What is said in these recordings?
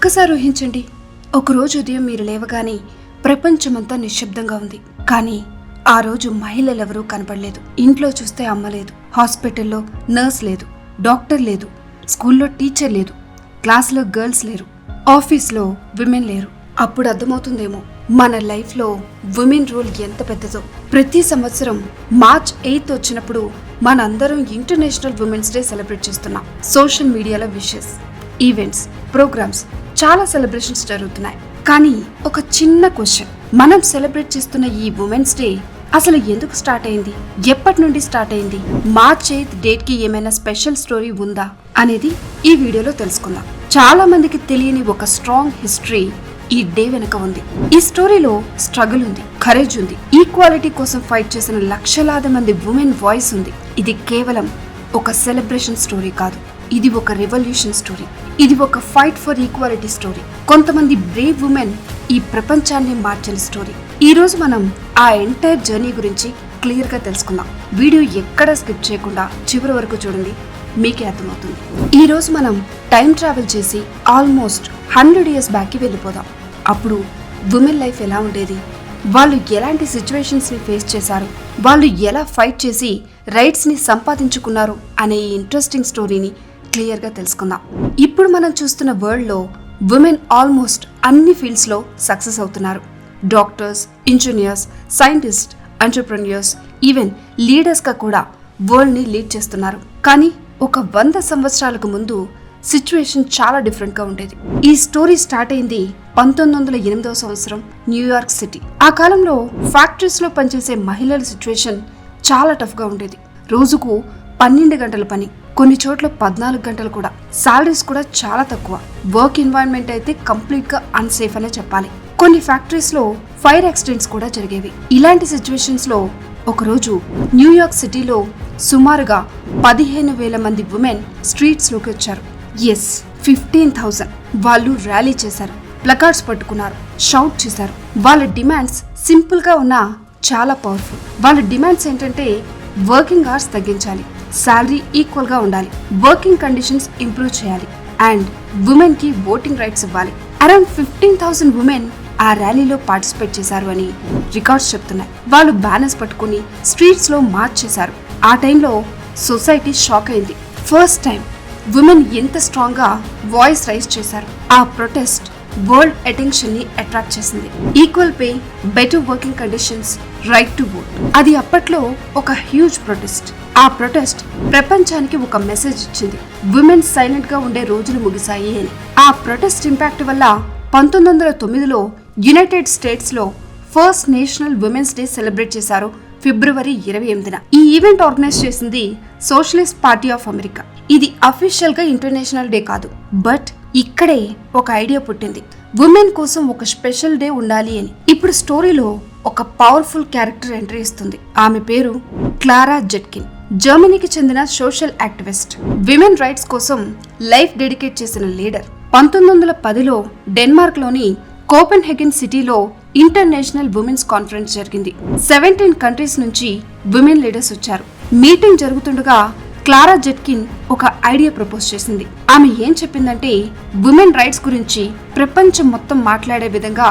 ఒక్కసారి ఊహించండి, ఒకరోజు ఉదయం మీరు లేవగానే ప్రపంచమంతా నిశ్శబ్దంగా ఉంది. కానీ ఆ రోజు మహిళలెవరూ కనపడలేదు. ఇంట్లో చూస్తే అమ్మ లేదు, హాస్పిటల్లో నర్స్ లేదు, డాక్టర్ లేదు, స్కూల్లో టీచర్ లేదు, క్లాస్లో గర్ల్స్ లేరు, ఆఫీస్లో విమెన్ లేరు. అప్పుడు అర్థమవుతుందేమో మన లైఫ్లో విమెన్ రోల్ ఎంత పెద్దదో. ప్రతి సంవత్సరం మార్చ్ 8 వచ్చినప్పుడు మనందరం ఇంటర్నేషనల్ ఉమెన్స్ డే సెలబ్రేట్ చేస్తున్నాం. సోషల్ మీడియాలో విషెస్, ఈవెంట్స్, ప్రోగ్రామ్స్, చాలా సెలబ్రేషన్స్ జరుగుతున్నాయి. కానీ ఒక చిన్న క్వశ్చన్, మనం సెలబ్రేట్ చేస్తున్న ఈ ఉమెన్స్ డే అసలు ఎందుకు స్టార్ట్ అయింది? ఎప్పటి నుండి స్టార్ట్ అయింది? మార్చ్ 8 డేట్ కి ఏమైనా స్పెషల్ స్టోరీ ఉందా అనేది ఈ వీడియోలో తెలుసుకుందాం. చాలా మందికి తెలియని ఒక స్ట్రాంగ్ హిస్టరీ ఈ డే వెనుక ఉంది. ఈ స్టోరీలో స్ట్రగుల్ ఉంది, కరేజ్ ఉంది, ఈక్వాలిటీ కోసం ఫైట్ చేసిన లక్షలాది మంది ఉమెన్ వాయిస్ ఉంది. ఇది కేవలం ఒక సెలబ్రేషన్ స్టోరీ కాదు, ఇది ఒక రెవల్యూషన్ స్టోరీ. ఇది ఒక ఫైట్ ఫర్ ఈక్వాలిటీ స్టోరీ. కొంతమంది బ్రేవ్ ఉమెన్ ఈ ప్రపంచాన్ని మార్చిన స్టోరీ. ఈ రోజు మనం ఆ ఎంటైర్ జర్నీ గురించి క్లియర్ గా తెలుసుకుందాం. వీడియో ఎక్కడా స్కిప్ చేయకుండా చివరి వరకు చూడండి, మీకే అర్థమవుతుంది. ఈ రోజు మనం టైం ట్రావెల్ చేసి ఆల్మోస్ట్ 100 years బ్యాక్ కి వెళ్ళిపోదాం. అప్పుడు ఉమెన్ లైఫ్ ఎలా ఉండేది, వాళ్ళు ఎలాంటి సిచ్యువేషన్స్ ని ఫేస్ చేశారు, వాళ్ళు ఎలా ఫైట్ చేసి రైట్స్ ని సంపాదించుకున్నారు అనే ఈ ఇంట్రెస్టింగ్ స్టోరీని క్లియర్ గా తెలుసుకుందాం. ఇప్పుడు మనం చూస్తున్న వరల్డ్ లో ఉమెన్ ఆల్మోస్ట్ అన్ని ఫీల్డ్స్ లో సక్సెస్ అవుతున్నారు. Doctors, engineers, scientist, entrepreneurs, even leaders గా కూడా వరల్డ్ ని లీడ్ చేస్తున్నారు. కానీ ఒక 100 సంవత్సరాలకు ముందు సిచ్యువేషన్ చాలా డిఫరెంట్ గా ఉండేది. ఈ స్టోరీ స్టార్ట్ అయింది 1908వ సంవత్సరం న్యూయార్క్ సిటీ. ఆ కాలంలో ఫ్యాక్టరీస్ లో పనిచేసే మహిళల సిచ్యువేషన్ చాలా టఫ్ గా ఉండేది. రోజుకు 12 గంటల పని, కొన్ని చోట్ల 14 గంటలు కూడా. సాలరీస్ కూడా చాలా తక్కువ. వర్క్ ఎన్వైరన్మెంట్ అయితే కంప్లీట్ గా అన్సేఫ్ అనే చెప్పాలి. కొన్ని ఫ్యాక్టరీస్ లో ఫైర్ యాక్సిడెంట్స్ కూడా జరిగేవి. ఇలాంటి సిచ్యువేషన్స్ లో ఒకరోజు న్యూయార్క్ సిటీలో సుమారుగా 15,000 మంది ఉమెన్ స్ట్రీట్స్ లోకి వచ్చారు. ఎస్, 15,000. వాళ్ళు ర్యాలీ చేశారు, ప్లకార్డ్స్ పట్టుకున్నారు, షౌట్ చేశారు. వాళ్ళ డిమాండ్స్ సింపుల్ గా ఉన్నా చాలా పవర్ఫుల్. వాళ్ళ డిమాండ్స్ ఏంటంటే వర్కింగ్ అవర్స్ తగ్గించాలి, శాలరీ ఈక్వల్ గా ఉండాలి, వర్కింగ్ కండిషన్స్ ఇంప్రూవ్ చేయాలి, అండ్ ఉమెన్ కి ఓటింగ్ రైట్స్ ఇవ్వాలి. అరౌండ్ 15,000 ఉమెన్ ఆ ర్యాలీలో పార్టిసిపేట్ చేశారు అని రికార్డ్స్ చెప్తున్నాయి. వాళ్ళు బ్యానర్స్ పట్టుకుని స్ట్రీట్స్ లో మార్చ్ చేశారు. ఆ టైంలో సొసైటీ షాక్ అయింది. ఫస్ట్ టైం ఉమెన్ ఎంత స్ట్రాంగ్ గా వాయిస్ రైజ్ చేశారు. ఆ ప్రొటెస్ట్ వరల్డ్ అటెన్షన్ ని అట్రాక్ట్ చేసింది. Equal pay, better working conditions, right to vote. అది అప్పట్లో ఒక హ్యూజ్ ప్రొటెస్ట్. ఆ ప్రొటెస్ట్ ప్రపంచానికి ఒక మెసేజ్ ఇచ్చింది, ఉమెన్ సైలెంట్ గా ఉండే రోజులు ముగిశాయి అని. ఆ ప్రొటెస్ట్ ఇంపాక్ట్ వల్ల 1909లో యునైటెడ్ స్టేట్స్ లో first national women's day celebrate చేశారు ఫిబ్రవరి 28న. ఈ ఈవెంట్ ఆర్గనైజ్ చేసింది సోషలిస్ట్ పార్టీ ఆఫ్ అమెరికా. ఇది అఫీషియల్ గా ఇంటర్నేషనల్ డే కాదు, బట్ ఇక్కడే ఒక ఐడియా పుట్టింది, ఉమెన్ కోసం ఒక స్పెషల్ డే ఉండాలి అని. ఇప్పుడు స్టోరీలో ఒక పవర్ఫుల్ క్యారెక్టర్ ఎంట్రీ ఇస్తుంది. ఆమె పేరు క్లారా జెట్కిన్. జర్మనీకి చెందిన సోషల్ యాక్టివిస్ట్, విమెన్ రైట్స్ కోసం లైఫ్ డెడికేట్ చేసిన లీడర్. 1910లో డెన్మార్క్ లోని కోపెన్హెగెన్ సిటీలో ఇంటర్నేషనల్ ఉమెన్స్ కాన్ఫరెన్స్ జరిగింది. 17 కంట్రీస్ నుంచి ఉమెన్ లీడర్స్ వచ్చారు. మీటింగ్ జరుగుతుండగా క్లారా జెట్కిన్ ఒక ఐడియా ప్రపోజ్ చేసింది. ఆమె ఏం చెప్పిందంటే, ఉమెన్ రైట్స్ గురించి ప్రపంచం మొత్తం మాట్లాడే విధంగా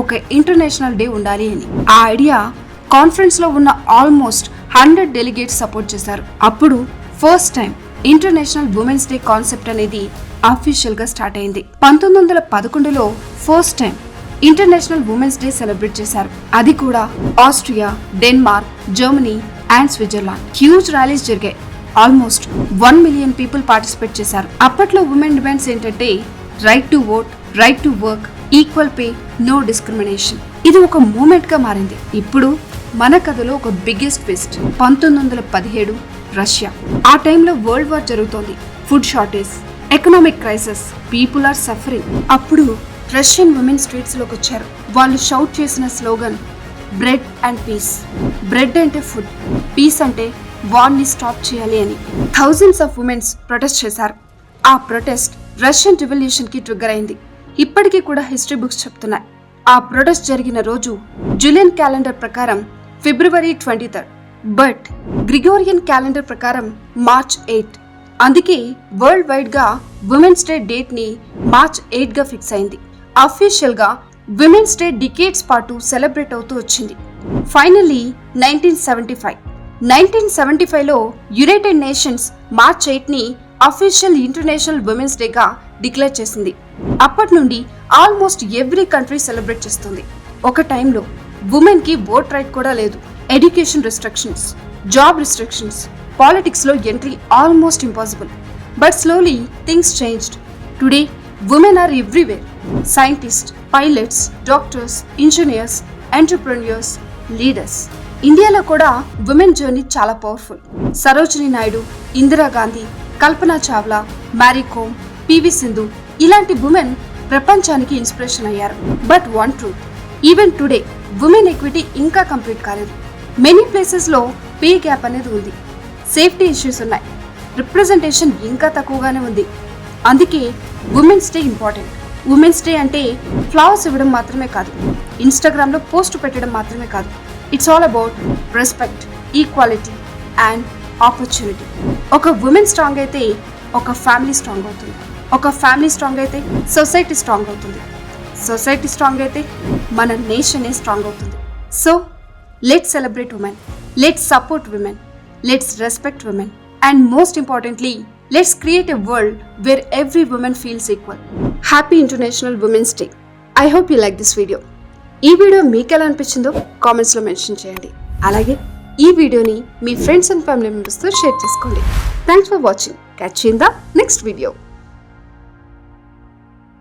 ఒక ఇంటర్నేషనల్ డే ఉండాలి అని. ఆ ఐడియా కాన్ఫరెన్స్ లో ఉన్న ఆల్మోస్ట్ 100 డెలిగేట్స్ సపోర్ట్ చేశారు. అప్పుడు first time international women's day concept అనేది అఫీషియల్ గా స్టార్ట్ అయింది. 1911లో first time international women's day celebrate చేశారు. అది కూడా Austria, Denmark, Germany and Switzerland. Huge rallies జరిగాయి. ఆల్మోస్ట్ 1 million పీపుల్ పార్టిసిపేట్ చేశారు. అప్పట్లో ఉమెన్ డిమాండ్స్ ఏంటంటే right to vote, right to work, equal pay, no discrimination. ఇది ఒక మూమెంట్ గా మారింది. ఇప్పుడు మన కథలో ఒక బిగ్గెస్ట్ ట్విస్ట్. 1917 రష్యా. ఆ టైంలో వరల్డ్ వార్ జరుగుతోంది. Food shortage, economic crisis, people are suffering. అప్పుడు రష్యన్ ఉమెన్ స్ట్రీట్స్ లోకి వచ్చారు. వాళ్ళు షౌట్ చేసిన slogan bread and peace. Bread అంటే ఫుడ్, పీస్ అంటే వార్ ని స్టాప్ చేయాలి అని. థౌజండ్స్ ఆఫ్ ఉమెన్స్ ప్రొటెస్ట్ చేశారు. ఆ ప్రొటెస్ట్ రష్యన్ రివల్యూషన్ కి ట్రిగ్గర్ అయింది. ఇప్పటికీ కూడా హిస్టరీ బుక్స్ చెప్తున్నాయి. ఆ ప్రొటెస్ట్ జరిగిన రోజు జూలియన్ క్యాలెండర్ ప్రకారం ఫిబ్రవరి 23, బట్ గ్రిగోరియన్ క్యాలెండర్ ప్రకారం మార్చ్ 8. అందుకే వరల్డ్ వైడ్ గా ఉమెన్స్ డే డేట్ ని మార్చ్ 8గా ఫిక్స్ అయింది. అఫీషియల్గా విమెన్స్ డే డికేడ్స్ పాటు సెలబ్రేట్ అవుతూ వచ్చింది. ఫైనల్లీ 1975లో యునైటెడ్ నేషన్స్ మార్చ్ 8ని అఫీషియల్ ఇంటర్నేషనల్ విమెన్స్ డేగా డిక్లేర్ చేసింది. అప్పటి నుండి ఆల్మోస్ట్ ఎవ్రీ కంట్రీ సెలబ్రేట్ చేస్తుంది. ఒక టైంలో ఉమెన్ కి ఓట్ రైట్ కూడా లేదు. Education restrictions, job restrictions, politics లో entry almost impossible. But slowly things changed. Today women are everywhere. Scientists, pilots, doctors, engineers, entrepreneurs, leaders. ఇండియాలో కూడా ఉమెన్ జర్నీ చాలా పవర్ఫుల్. సరోజిని నాయుడు, ఇందిరా గాంధీ, కల్పనా చావ్లా, మ్యారీ కోమ్, పివి సింధు ఇలాంటి ఉమెన్ ప్రపంచానికి ఇన్స్పిరేషన్ అయ్యారు. But one truth, even today women equity ఇంకా complete కాలేదు. Many places లో pay gap అనేది ఉంది. సేఫ్టీ ఇష్యూస్ ఉన్నాయి. రిప్రజెంటేషన్ ఇంకా తక్కువగానే ఉంది. అందుకే women's day important. Women's day అంటే ఫ్లవర్స్ ఇవ్వడం మాత్రమే కాదు, ఇన్స్టాగ్రామ్లో పోస్ట్ పెట్టడం మాత్రమే కాదు. It's all about respect, equality and opportunity. ఒక ఉమెన్ స్ట్రాంగ్ అయితే ఒక ఫ్యామిలీ స్ట్రాంగ్ అవుతుంది. ఒక ఫ్యామిలీ స్ట్రాంగ్ అయితే సొసైటీ స్ట్రాంగ్ అవుతుంది. సొసైటీ స్ట్రాంగ్ అయితే మన నేషనే స్ట్రాంగ్ అవుతుంది. So let's celebrate women, let's support women, let's respect women and most importantly let's create a world where every woman feels equal. Happy International Women's Day. I hope you like this video. ఈ video మీకు ఎలా అనిపించిందో కామెంట్స్లో mention చేయండి. అలాగే ఈ వీడియోని మీ friends and family మెంబర్స్తో షేర్ చేసుకోండి. Thanks for watching. Catch you in the next video.